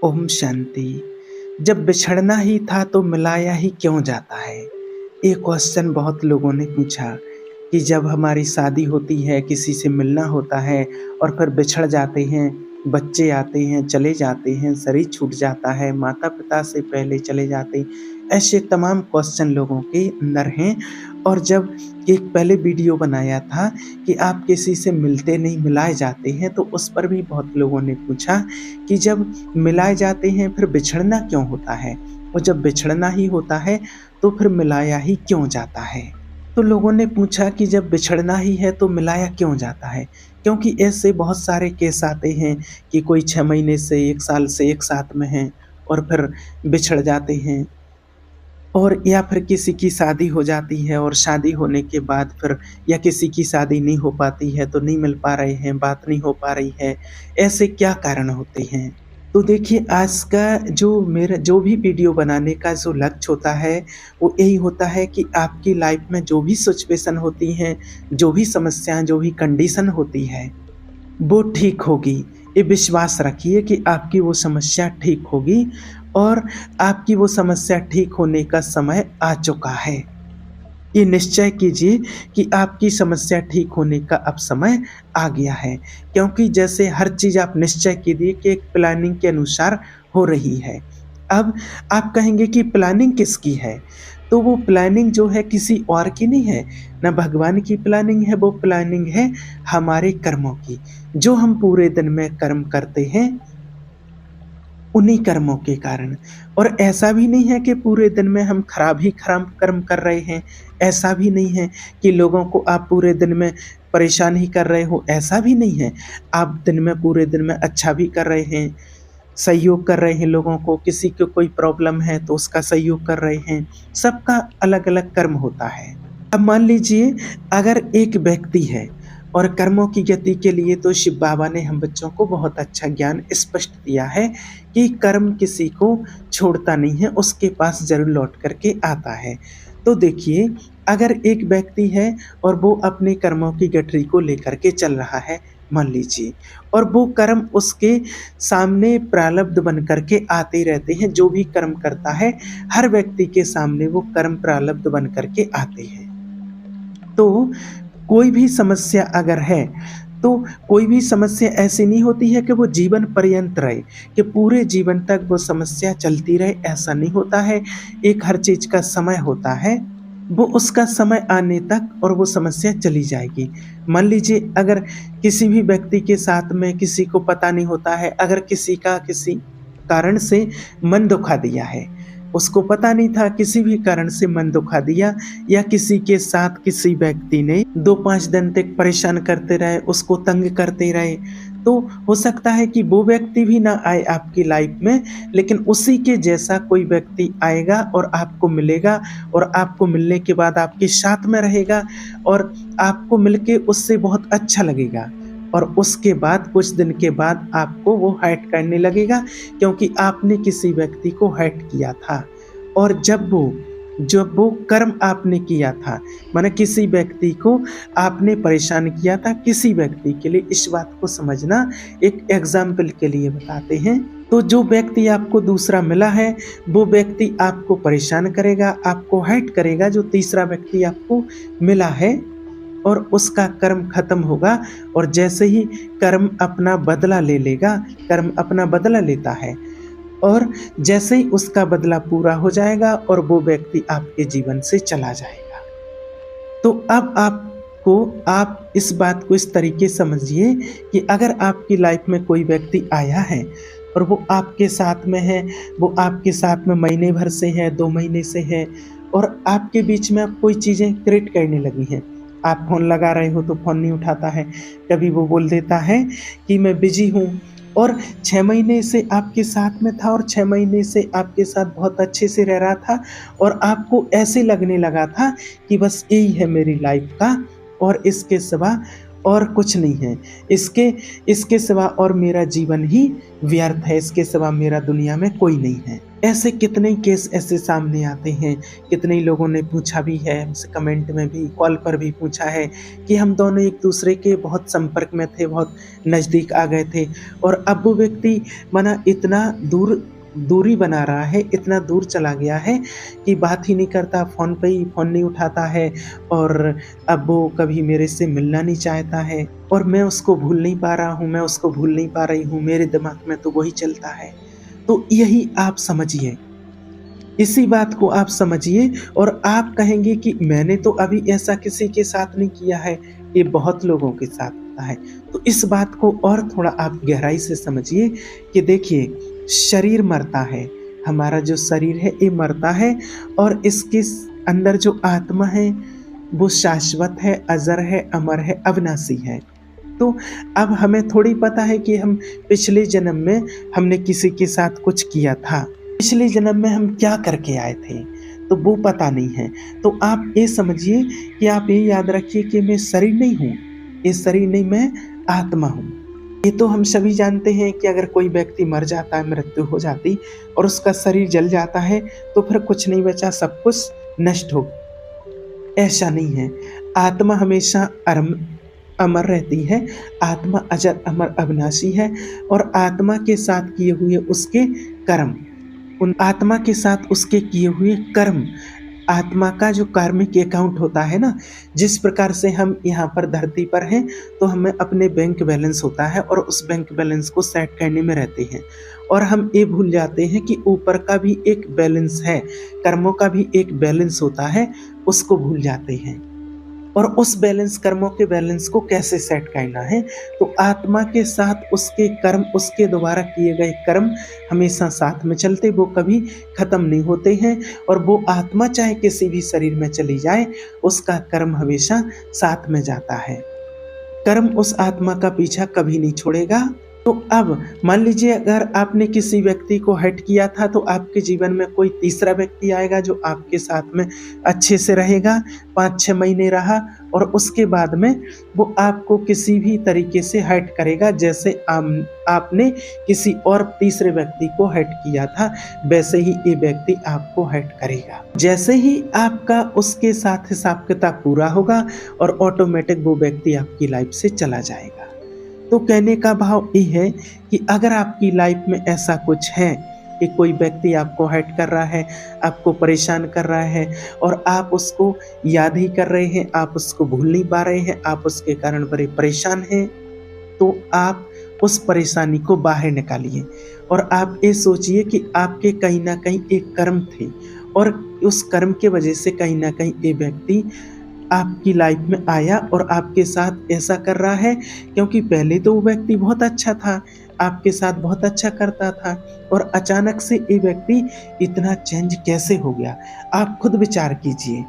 ओम शांति। जब बिछड़ना ही था तो मिलाया ही क्यों जाता है? ये क्वेश्चन बहुत लोगों ने पूछा कि जब हमारी शादी होती है, किसी से मिलना होता है और फिर बिछड़ जाते हैं, बच्चे आते हैं, चले जाते हैं, शरीर छूट जाता है, माता-पिता से पहले चले जाते हैं, ऐसे तमाम क्वेश्चन लोगों के अंदर हैं। और जब एक पहले वीडियो बनाया था कि आप किसी से मिलते नहीं, मिलाए जाते हैं, तो उस पर भी बहुत लोगों ने पूछा कि जब मिलाए जाते हैं फिर बिछड़ना क्यों होता है? और जब बिछड़ना ही होता है तो फिर मिलाया ही क्यों जाता है? तो लोगों ने पूछा कि जब बिछड़ना ही है तो मिलाया क्यों जाता है? क्योंकि ऐसे बहुत सारे केस आते हैं कि कोई 6 महीने से 1 साल से एक साथ में हैं और फिर बिछड़ जाते हैं। और या फिर किसी की शादी हो जाती है और शादी होने के बाद फिर या किसी की शादी नहीं हो पाती है तो नहीं मिल पा रहे हैं, बात नहीं हो पा रही है। ऐसे क्या कारण होते हैं? तो देखिए, आज का जो मेरा जो भी वीडियो बनाने का जो लक्ष्य होता है, वो यही होता है कि आपकी लाइफ़ में जो भी सिचुएशन होती हैं, जो भी समस्याएँ, जो भी कंडीशन होती है, वो ठीक होगी। ये विश्वास रखिए कि आपकी वो समस्या ठीक होगी और आपकी वो समस्या ठीक होने का समय आ चुका है। ये निश्चय कीजिए कि आपकी समस्या ठीक होने का अब समय आ गया है, क्योंकि जैसे हर चीज़ आप निश्चय कीजिए कि एक प्लानिंग के अनुसार हो रही है। अब आप कहेंगे कि प्लानिंग किसकी है? तो वो प्लानिंग जो है किसी और की नहीं है, ना भगवान की प्लानिंग है, वो प्लानिंग है हमारे कर्मों की। जो हम पूरे दिन में कर्म करते हैं, उन्हीं कर्मों के कारण। और ऐसा भी नहीं है कि पूरे दिन में हम खराब ही खराब कर्म कर रहे हैं, ऐसा भी नहीं है कि लोगों को आप पूरे दिन में परेशान ही कर रहे हो, ऐसा भी नहीं है। आप दिन में पूरे दिन में अच्छा भी कर रहे हैं, सहयोग कर रहे हैं लोगों को, किसी को कोई प्रॉब्लम है तो उसका सहयोग कर रहे हैं, सबका अलग-अलग कर्म होता है। अब मान लीजिए, अगर एक व्यक्ति है और कर्मों की गति के लिए तो शिव बाबा ने हम बच्चों को बहुत अच्छा ज्ञान स्पष्ट दिया है कि कर्म किसी को छोड़ता नहीं है, उसके पास ज़रूर लौट कर के आता है। तो देखिए, अगर एक व्यक्ति है और वो अपने कर्मों की गठरी को लेकर के चल रहा है, मान लीजिए, और वो कर्म उसके सामने प्रारब्ध बन कर के आते रहते हैं, जो भी कर्म करता है, हर व्यक्ति के सामने वो कर्म प्रारब्ध बन कर के आते हैं। तो कोई भी समस्या अगर है, तो कोई भी समस्या ऐसी नहीं होती है कि वो जीवन पर्यंत रहे, कि पूरे जीवन तक वो समस्या चलती रहे, ऐसा नहीं होता है। एक हर चीज़ का समय होता है, वो उसका समय आने तक और वो समस्या चली जाएगी। मान लीजिए, अगर किसी भी व्यक्ति के साथ में किसी को पता नहीं होता है, अगर किसी का किसी कारण से मन दुखा दिया है, उसको पता नहीं था, किसी भी कारण से मन दुखा दिया या किसी के साथ किसी व्यक्ति ने 2-5 दिन तक परेशान करते रहे, उसको तंग करते रहे, तो हो सकता है कि वो व्यक्ति भी ना आए आपकी लाइफ में, लेकिन उसी के जैसा कोई व्यक्ति आएगा और आपको मिलेगा और आपको मिलने के बाद आपके साथ में रहेगा और आपको मिलके उससे बहुत अच्छा लगेगा। और उसके बाद कुछ दिन के बाद आपको वो हर्ट करने लगेगा, क्योंकि आपने किसी व्यक्ति को हर्ट किया था। और जब वो कर्म आपने किया था, माने किसी व्यक्ति को आपने परेशान किया था, किसी व्यक्ति के लिए, इस बात को समझना, एक एग्ज़ाम्पल के लिए बताते हैं। तो जो व्यक्ति आपको दूसरा मिला है, वो व्यक्ति आपको परेशान करेगा, आपको हर्ट करेगा, जो तीसरा व्यक्ति आपको मिला है, और उसका कर्म खत्म होगा। और जैसे ही कर्म अपना बदला ले लेगा, कर्म अपना बदला लेता है, और जैसे ही उसका बदला पूरा हो जाएगा और वो व्यक्ति आपके जीवन से चला जाएगा। तो अब आप इस बात को इस तरीके समझिए कि अगर आपकी लाइफ में कोई व्यक्ति आया है और वो आपके साथ में है, वो आपके साथ में महीने भर से है, 2 महीने से है, और आपके बीच में अब कोई चीज़ें क्रिएट करने लगी हैं। आप फ़ोन लगा रहे हो तो फ़ोन नहीं उठाता है, कभी वो बोल देता है कि मैं बिज़ी हूँ, और 6 महीने से आपके साथ में था और 6 महीने से आपके साथ बहुत अच्छे से रह रहा था, और आपको ऐसे लगने लगा था कि बस यही है मेरी लाइफ़ का और इसके सिवा और कुछ नहीं है। इसके सिवा और मेरा जीवन ही व्यर्थ है, इसके सिवा मेरा दुनिया में कोई नहीं है। ऐसे कितने केस ऐसे सामने आते हैं, कितने लोगों ने पूछा भी है हमसे, कमेंट में भी, कॉल पर भी पूछा है कि हम दोनों एक-दूसरे के बहुत संपर्क में थे, बहुत नज़दीक आ गए थे और अब वो व्यक्ति माना इतना दूरी बना रहा है, इतना दूर चला गया है कि बात ही नहीं करता, फ़ोन पे ही फ़ोन नहीं उठाता है और अब वो कभी मेरे से मिलना नहीं चाहता है और मैं उसको भूल नहीं पा रहा हूँ, मैं उसको भूल नहीं पा रही हूँ, मेरे दिमाग में तो वही चलता है। तो यही आप समझिए, इसी बात को आप समझिए और आप कहेंगे कि मैंने तो अभी ऐसा किसी के साथ नहीं किया है, ये बहुत लोगों के साथ होता है। तो इस बात को और थोड़ा आप गहराई से समझिए कि देखिए, शरीर मरता है, हमारा जो शरीर है ये मरता है और इसके अंदर जो आत्मा है, वो शाश्वत है, अजर है, अमर है, अविनाशी है। तो अब हमें थोड़ी पता है कि हम पिछले जन्म में हमने किसी के साथ कुछ किया था। पिछले जन्म में हम क्या करके आए थे, तो वो पता नहीं है। तो आप ये समझिए कि आप ये याद रखिए कि मैं शरीर नहीं हूँ, ये शरीर नहीं, मैं आत्मा हूँ। ये तो हम सभी जानते हैं कि अगर कोई व्यक्ति मर जाता है, मृत्यु हो जाती और उसका शरीर जल जाता है, तो फिर कुछ नहीं बचा, सब कुछ नष्ट हो। ऐसा नहीं है, आत्मा हमेशा अमर रहती है, आत्मा अजर अमर अविनाशी है और आत्मा के साथ किए हुए उसके कर्म, उन आत्मा के साथ उसके किए हुए कर्म, आत्मा का जो कार्मिक अकाउंट होता है ना, जिस प्रकार से हम यहाँ पर धरती पर हैं, तो हमें अपने बैंक बैलेंस होता है और उस बैंक बैलेंस को सेट करने में रहते हैं और हम ये भूल जाते हैं कि ऊपर का भी एक बैलेंस है, कर्मों का भी एक बैलेंस होता है, उसको भूल जाते हैं। और उस बैलेंस, कर्मों के बैलेंस को कैसे सेट करना है, तो आत्मा के साथ उसके कर्म, उसके द्वारा किए गए कर्म हमेशा साथ में चलते, वो कभी खत्म नहीं होते हैं और वो आत्मा चाहे किसी भी शरीर में चली जाए, उसका कर्म हमेशा साथ में जाता है। कर्म उस आत्मा का पीछा कभी नहीं छोड़ेगा। तो अब मान लीजिए अगर आपने किसी व्यक्ति को हर्ट किया था, तो आपके जीवन में कोई तीसरा व्यक्ति आएगा जो आपके साथ में अच्छे से रहेगा, 5-6 महीने रहा और उसके बाद में वो आपको किसी भी तरीके से हर्ट करेगा, जैसे आपने किसी और तीसरे व्यक्ति को हर्ट किया था, वैसे ही ये व्यक्ति आपको हर्ट करेगा। जैसे ही आपका उसके साथ हिसाब किताब पूरा होगा और ऑटोमेटिक वो व्यक्ति आपकी लाइफ से चला जाएगा। तो कहने का भाव ये है कि अगर आपकी लाइफ में ऐसा कुछ है कि कोई व्यक्ति आपको हर्ट कर रहा है, आपको परेशान कर रहा है और आप उसको याद ही कर रहे हैं, आप उसको भूल नहीं पा रहे हैं, आप उसके कारण बड़े परेशान हैं, तो आप उस परेशानी को बाहर निकालिए और आप ये सोचिए कि आपके कहीं ना कहीं एक कर्म थे और उस कर्म के वजह से कहीं ना कहीं ये व्यक्ति आपकी लाइफ में आया और आपके साथ ऐसा कर रहा है, क्योंकि पहले तो वो व्यक्ति बहुत अच्छा था, आपके साथ बहुत अच्छा करता था और अचानक से ये व्यक्ति इतना चेंज कैसे हो गया, आप खुद विचार कीजिए।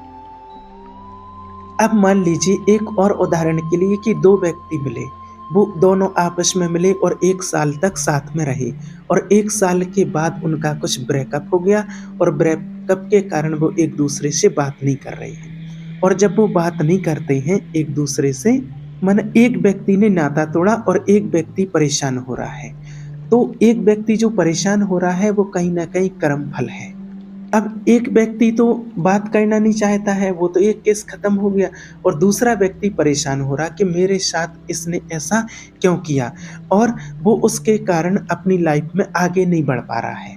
अब मान लीजिए एक और उदाहरण के लिए कि 2 व्यक्ति मिले, वो दोनों आपस में मिले और 1 साल तक साथ में रहे और 1 साल के बाद उनका कुछ ब्रेकअप हो गया और ब्रेकअप के कारण वो एक दूसरे से बात नहीं कर रहे हैं और जब वो बात नहीं करते हैं एक दूसरे से, मन एक व्यक्ति ने नाता तोड़ा और एक व्यक्ति परेशान हो रहा है। तो एक व्यक्ति जो परेशान हो रहा है वो कहीं न कहीं कर्म फल है। अब एक व्यक्ति तो बात करना नहीं चाहता है, वो तो एक केस खत्म हो गया और दूसरा व्यक्ति परेशान हो रहा कि मेरे साथ इसने ऐसा क्यों किया और वो उसके कारण अपनी लाइफ में आगे नहीं बढ़ पा रहा है।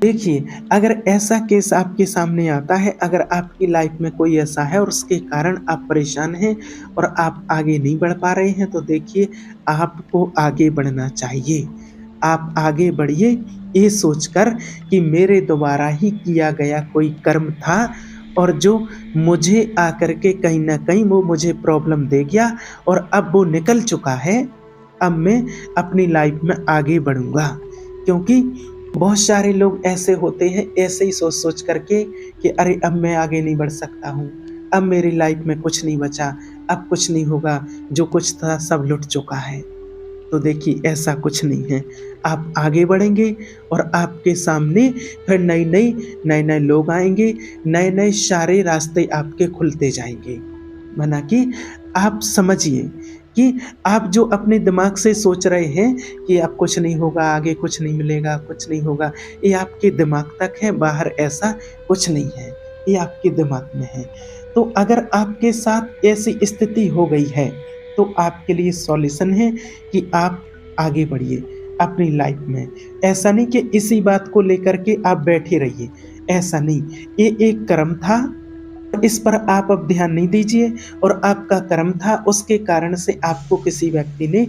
देखिए, अगर ऐसा केस आपके सामने आता है, अगर आपकी लाइफ में कोई ऐसा है और उसके कारण आप परेशान हैं और आप आगे नहीं बढ़ पा रहे हैं, तो देखिए आपको आगे बढ़ना चाहिए। आप आगे बढ़िए ये सोचकर कि मेरे द्वारा ही किया गया कोई कर्म था और जो मुझे आकर के कहीं न कहीं वो मुझे प्रॉब्लम दे गया और अब वो निकल चुका है, अब मैं अपनी लाइफ में आगे बढ़ूँगा। क्योंकि बहुत सारे लोग ऐसे होते हैं, ऐसे ही सोच-सोच करके कि अरे अब मैं आगे नहीं बढ़ सकता हूँ, अब मेरी लाइफ में कुछ नहीं बचा, अब कुछ नहीं होगा, जो कुछ था सब लुट चुका है। तो देखिए ऐसा कुछ नहीं है, आप आगे बढ़ेंगे और आपके सामने फिर नए-नए लोग आएँगे, नए-नए सारे रास्ते आपके खुलते जाएँगे। माना कि आप समझिए कि आप जो अपने दिमाग से सोच रहे हैं कि अब कुछ नहीं होगा, आगे कुछ नहीं मिलेगा, कुछ नहीं होगा, ये आपके दिमाग तक है, बाहर ऐसा कुछ नहीं है, ये आपके दिमाग में है। तो अगर आपके साथ ऐसी स्थिति हो गई है, तो आपके लिए सॉल्यूशन है कि आप आगे बढ़िए अपनी लाइफ में। ऐसा नहीं कि इसी बात को लेकर के आप बैठे रहिए, ऐसा नहीं। ये एक कर्म था, इस पर आप अब ध्यान नहीं दीजिए, और आपका कर्म था, उसके कारण से आपको किसी व्यक्ति ने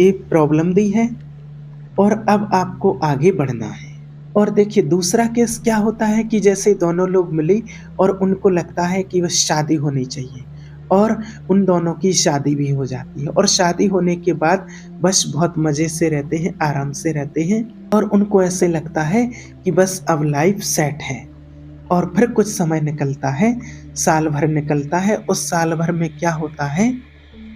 एक प्रॉब्लम दी है और अब आपको आगे बढ़ना है। और देखिए दूसरा केस क्या होता है कि जैसे दोनों लोग मिले और उनको लगता है कि बस शादी होनी चाहिए, और उन दोनों की शादी भी हो जाती है, और शादी होने के बाद बस बहुत मज़े से रहते हैं, आराम से रहते हैं, और उनको ऐसे लगता है कि बस अब लाइफ सेट है। और फिर कुछ समय निकलता है, साल भर निकलता है, उस साल भर में क्या होता है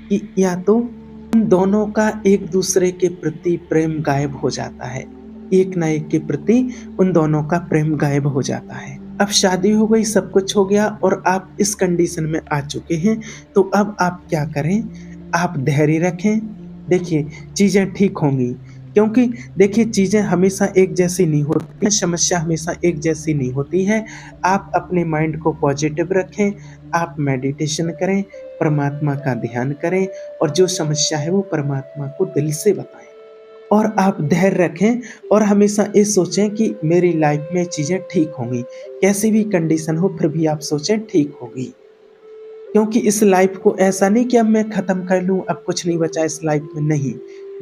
कि या तो उन दोनों का एक दूसरे के प्रति प्रेम गायब हो जाता है, एक ना एक के प्रति उन दोनों का प्रेम गायब हो जाता है। अब शादी हो गई, सब कुछ हो गया और आप इस कंडीशन में आ चुके हैं, तो अब आप क्या करें? आप धैर्य रखें। देखिए चीज़ें ठीक होंगी, क्योंकि देखिए चीज़ें हमेशा एक जैसी नहीं होती हैं, समस्या हमेशा एक जैसी नहीं होती है। आप अपने माइंड को पॉजिटिव रखें, आप मेडिटेशन करें, परमात्मा का ध्यान करें, और जो समस्या है वो परमात्मा को दिल से बताएं। और आप धैर्य रखें और हमेशा ये सोचें कि मेरी लाइफ में चीज़ें ठीक होंगी। कैसी भी कंडीशन हो फिर भी आप सोचें ठीक होगी। क्योंकि इस लाइफ को ऐसा नहीं कि अब मैं ख़त्म कर लूँ, अब कुछ नहीं बचा इस लाइफ में, नहीं,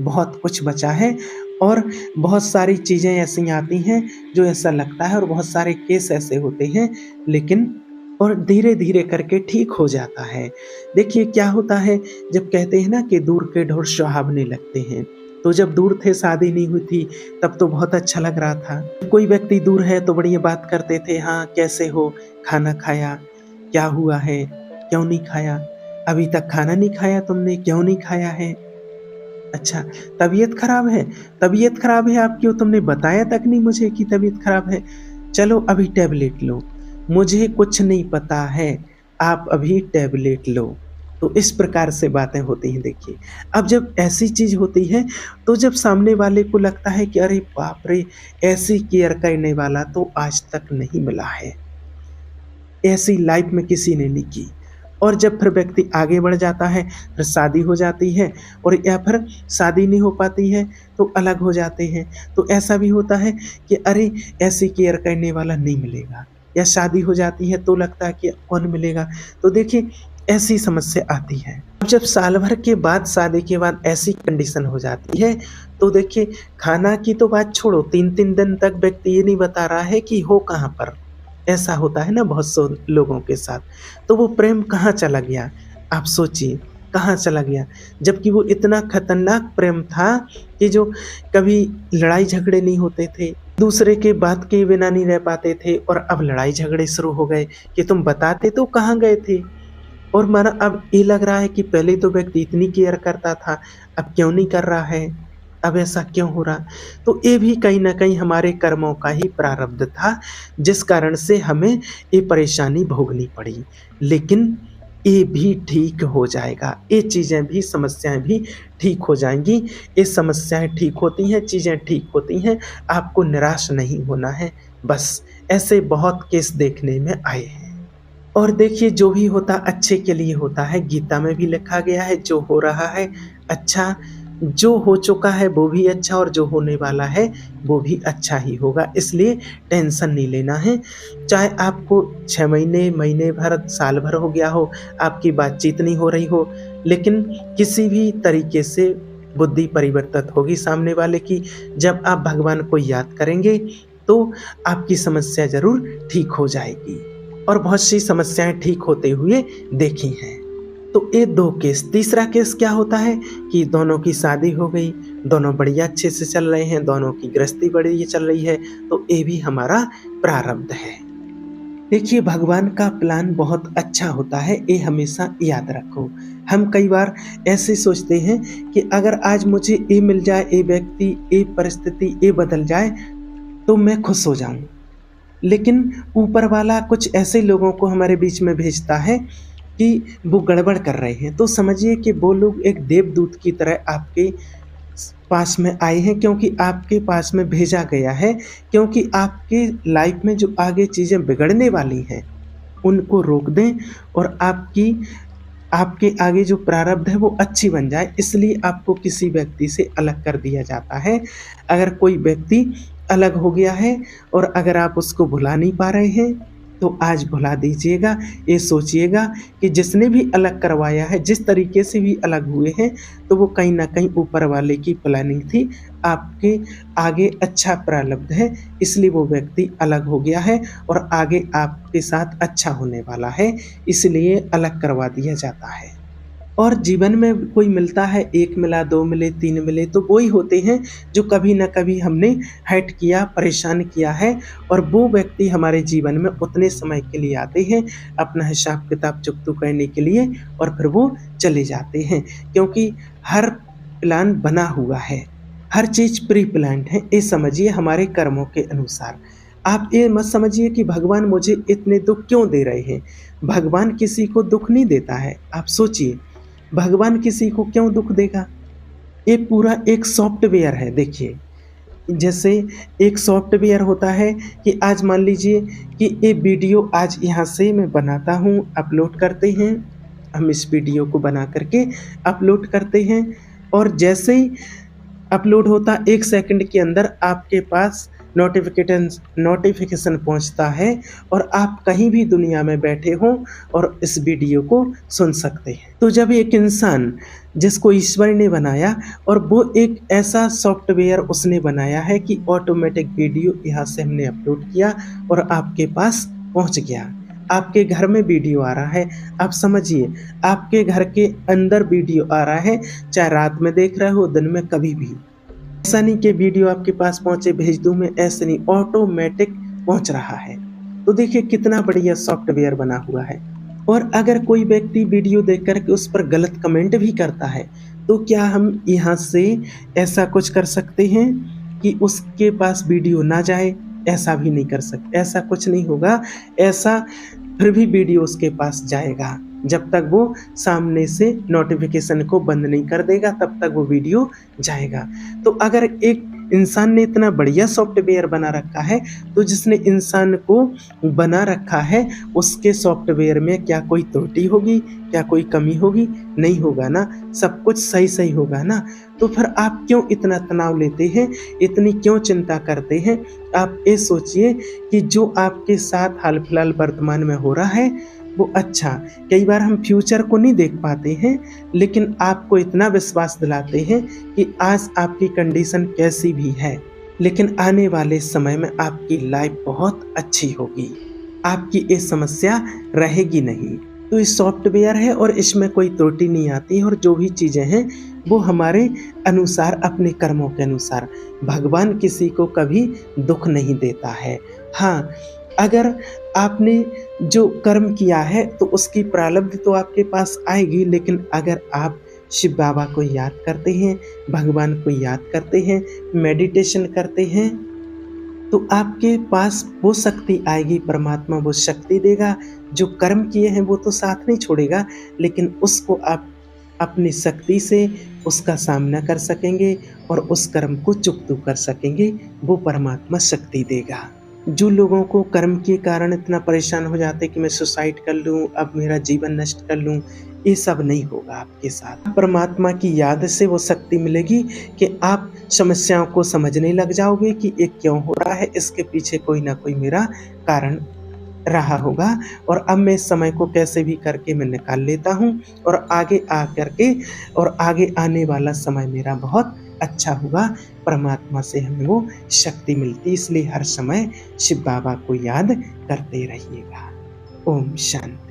बहुत कुछ बचा है। और बहुत सारी चीज़ें ऐसी आती हैं जो ऐसा लगता है, और बहुत सारे केस ऐसे होते हैं, लेकिन और धीरे-धीरे करके ठीक हो जाता है। देखिए क्या होता है, जब कहते हैं ना कि दूर के ढोर सुहावने लगते हैं, तो जब दूर थे, शादी नहीं हुई थी, तब तो बहुत अच्छा लग रहा था। कोई व्यक्ति दूर है तो बढ़िया बात करते थे, हाँ कैसे हो, खाना खाया, क्या हुआ है, क्यों नहीं खाया? अभी तक खाना नहीं खाया तुमने, क्यों नहीं खाया है? अच्छा, तबीयत खराब है? तबीयत खराब है आपकी और तुमने बताया तक नहीं मुझे कि तबीयत खराब है। चलो अभी टैबलेट लो। मुझे कुछ नहीं पता है, आप अभी टैबलेट लो। तो इस प्रकार से बातें होती हैं देखिए। अब जब ऐसी चीज़ होती है, तो जब सामने वाले को लगता है कि अरे बाप रे! ऐसी केयर करने वाला तो आज तक नहीं मिला है। ऐसी लाइफ में किसी ने नहीं की। और जब फिर व्यक्ति आगे बढ़ जाता है, फिर शादी हो जाती है, और या फिर शादी नहीं हो पाती है तो अलग हो जाते हैं। तो ऐसा भी होता है कि अरे ऐसी केयर करने वाला नहीं मिलेगा, या शादी हो जाती है तो लगता है कि कौन मिलेगा। तो देखिए ऐसी समस्या आती है। अब जब साल भर के बाद, शादी के बाद ऐसी कंडीशन हो जाती है, तो देखिए खाना की तो बात छोड़ो, 3-3 दिन तक व्यक्ति ये नहीं बता रहा है कि हो कहाँ पर। ऐसा होता है ना बहुत से लोगों के साथ। तो वो प्रेम कहाँ चला गया? आप सोचिए, कहाँ चला गया? जबकि वो इतना खतरनाक प्रेम था कि जो कभी लड़ाई झगड़े नहीं होते थे, दूसरे के बात के बिना नहीं रह पाते थे, और अब लड़ाई झगड़े शुरू हो गए कि तुम बताते तो कहाँ गए थे? और माना अब ये लग रहा है कि पहले तो व्यक्ति इतनी केयर करता था, अब क्यों नहीं कर रहा है? अब ऐसा क्यों हो रहा? तो ये भी कहीं न कहीं हमारे कर्मों का ही प्रारब्ध था, जिस कारण से हमें ये परेशानी भोगनी पड़ी। लेकिन ये भी ठीक हो जाएगा, ये चीज़ें भी, समस्याएँ भी ठीक हो जाएँगी। ये समस्याएँ ठीक होती हैं, चीज़ें ठीक होती हैं, आपको निराश नहीं होना है, बस। ऐसे बहुत केस देखने में आए हैं। और देखिए जो भी होता अच्छे के लिए होता है, गीता में भी लिखा गया है, जो हो रहा है अच्छा, जो हो चुका है वो भी अच्छा, और जो होने वाला है वो भी अच्छा ही होगा। इसलिए टेंशन नहीं लेना है। चाहे आपको 6 महीने, महीने भर, साल भर हो गया हो, आपकी बातचीत नहीं हो रही हो, लेकिन किसी भी तरीके से बुद्धि परिवर्तित होगी सामने वाले की। जब आप भगवान को याद करेंगे तो आपकी समस्या ज़रूर ठीक हो जाएगी, और बहुत सी समस्याएँ ठीक होते हुए देखी हैं। तो ये 2 केस। तीसरा केस क्या होता है कि दोनों की शादी हो गई, दोनों बढ़िया अच्छे से चल रहे हैं, दोनों की गृहस्थी बढ़िया चल रही है, तो ये भी हमारा प्रारब्ध है। देखिए भगवान का प्लान बहुत अच्छा होता है, ये हमेशा याद रखो। हम कई बार ऐसे सोचते हैं कि अगर आज मुझे ये मिल जाए, ये व्यक्ति, ये परिस्थिति, ये बदल जाए, तो मैं खुश हो जाऊँ। लेकिन ऊपर वाला कुछ ऐसे लोगों को हमारे बीच में भेजता है कि वो गड़बड़ कर रहे हैं, तो समझिए कि वो लोग एक देवदूत की तरह आपके पास में आए हैं, क्योंकि आपके पास में भेजा गया है, क्योंकि आपके लाइफ में जो आगे चीज़ें बिगड़ने वाली हैं, उनको रोक दें और आपके आगे जो प्रारब्ध है वो अच्छी बन जाए, इसलिए आपको किसी व्यक्ति से अलग कर दिया जाता है। अगर कोई व्यक्ति अलग हो गया है और अगर आप उसको भुला नहीं पा रहे हैं, तो आज भुला दीजिएगा। ये सोचिएगा कि जिसने भी अलग करवाया है, जिस तरीके से भी अलग हुए हैं, तो वो कहीं न कहीं ऊपर वाले की प्लानिंग थी। आपके आगे अच्छा प्रारब्ध है, इसलिए वो व्यक्ति अलग हो गया है और आगे आपके साथ अच्छा होने वाला है, इसलिए अलग करवा दिया जाता है। और जीवन में कोई मिलता है, 1 मिला, 2 मिले, 3 मिले, तो वो ही होते हैं जो कभी न कभी हमने हर्ट किया, परेशान किया है, और वो व्यक्ति हमारे जीवन में उतने समय के लिए आते हैं, अपना हिसाब-किताब चुकता करने के लिए, और फिर वो चले जाते हैं। क्योंकि हर प्लान बना हुआ है, हर चीज़ प्री प्लान्ड है, ये समझिए हमारे कर्मों के अनुसार। आप ये मत समझिए कि भगवान मुझे इतने दुःख क्यों दे रहे हैं? भगवान किसी को दुःख नहीं देता है। आप सोचिए, भगवान किसी को क्यों दुःख देगा? ये पूरा एक सॉफ्टवेयर है, देखिए। जैसे एक सॉफ्टवेयर होता है कि आज मान लीजिए कि ये वीडियो आज यहाँ से मैं बनाता हूँ, अपलोड करते हैं। हम इस वीडियो को बना कर के अपलोड करते हैं, और जैसे ही अपलोड होता 1 सेकंड के अंदर आपके पास नोटिफ़िकेशन पहुँचता है, और आप कहीं भी दुनिया में बैठे हों और इस वीडियो को सुन सकते हैं। तो जब एक इंसान जिसको ईश्वर ने बनाया, और वो एक ऐसा सॉफ्टवेयर उसने बनाया है कि ऑटोमेटिक वीडियो यहाँ से हमने अपलोड किया और आपके पास पहुँच गया। आपके घर में वीडियो आ रहा है, आप समझिए आपके घर के अंदर वीडियो आ रहा है, चाहे रात में देख रहे हो, दिन में, कभी भी। ऐसा नहीं कि वीडियो आपके पास पहुँचे, भेज दूँ मैं, ऐसे नहीं, ऑटोमेटिक पहुँच रहा है। तो देखिए कितना बढ़िया सॉफ्टवेयर बना हुआ है। और अगर कोई व्यक्ति वीडियो देख कर के उस पर गलत कमेंट भी करता है, तो क्या हम यहाँ से ऐसा कुछ कर सकते हैं कि उसके पास वीडियो ना जाए? ऐसा भी नहीं कर सकते, ऐसा कुछ नहीं होगा। ऐसा फिर भी वीडियो उसके पास जाएगा। जब तक वो सामने से नोटिफ़िकेशन को बंद नहीं कर देगा, तब तक वो वीडियो जाएगा। तो अगर एक इंसान ने इतना बढ़िया सॉफ्टवेयर बना रखा है, तो जिसने इंसान को बना रखा है, उसके सॉफ्टवेयर में क्या कोई त्रुटि होगी? क्या कोई कमी होगी? नहीं होगा ना, सब कुछ सही-सही होगा ना। तो फिर आप क्यों इतना तनाव लेते हैं? इतनी क्यों चिंता करते हैं? आप ये सोचिए कि जो आपके साथ हाल-फिलहाल वर्तमान में हो रहा है, वो अच्छा। कई बार हम फ्यूचर को नहीं देख पाते हैं, लेकिन आपको इतना विश्वास दिलाते हैं कि आज आपकी कंडीशन कैसी भी है, लेकिन आने वाले समय में आपकी लाइफ बहुत अच्छी होगी। आपकी ये समस्या रहेगी नहीं। तो ये सॉफ्टवेयर है और इसमें कोई त्रुटि नहीं आती, और जो भी चीज़ें हैं वो हमारे अनुसार, अपने कर्मों के अनुसार। भगवान किसी को कभी दुःख नहीं देता है। हाँ, अगर आपने जो कर्म किया है तो उसकी प्रारब्ध तो आपके पास आएगी, लेकिन अगर आप शिव बाबा को याद करते हैं, भगवान को याद करते हैं, मेडिटेशन करते हैं, तो आपके पास वो शक्ति आएगी, परमात्मा वो शक्ति देगा। जो कर्म किए हैं वो तो साथ नहीं छोड़ेगा, लेकिन उसको आप अपनी शक्ति से उसका सामना कर सकेंगे और उस कर्म को चुकता कर सकेंगे, वो परमात्मा शक्ति देगा। जो लोगों को कर्म के कारण इतना परेशान हो जाते कि मैं सुसाइड कर लूँ, अब मेरा जीवन नष्ट कर लूँ, ये सब नहीं होगा आपके साथ। परमात्मा की याद से वो शक्ति मिलेगी कि आप समस्याओं को समझने लग जाओगे कि ये क्यों हो रहा है, इसके पीछे कोई ना कोई मेरा कारण रहा होगा, और अब मैं इस समय को कैसे भी करके मैं निकाल लेता हूँ, और आगे आ करके और आगे आने वाला समय मेरा बहुत अच्छा होगा। परमात्मा से हमें वो शक्ति मिलती, इसलिए हर समय शिव बाबा को याद करते रहिएगा। ओम शांति।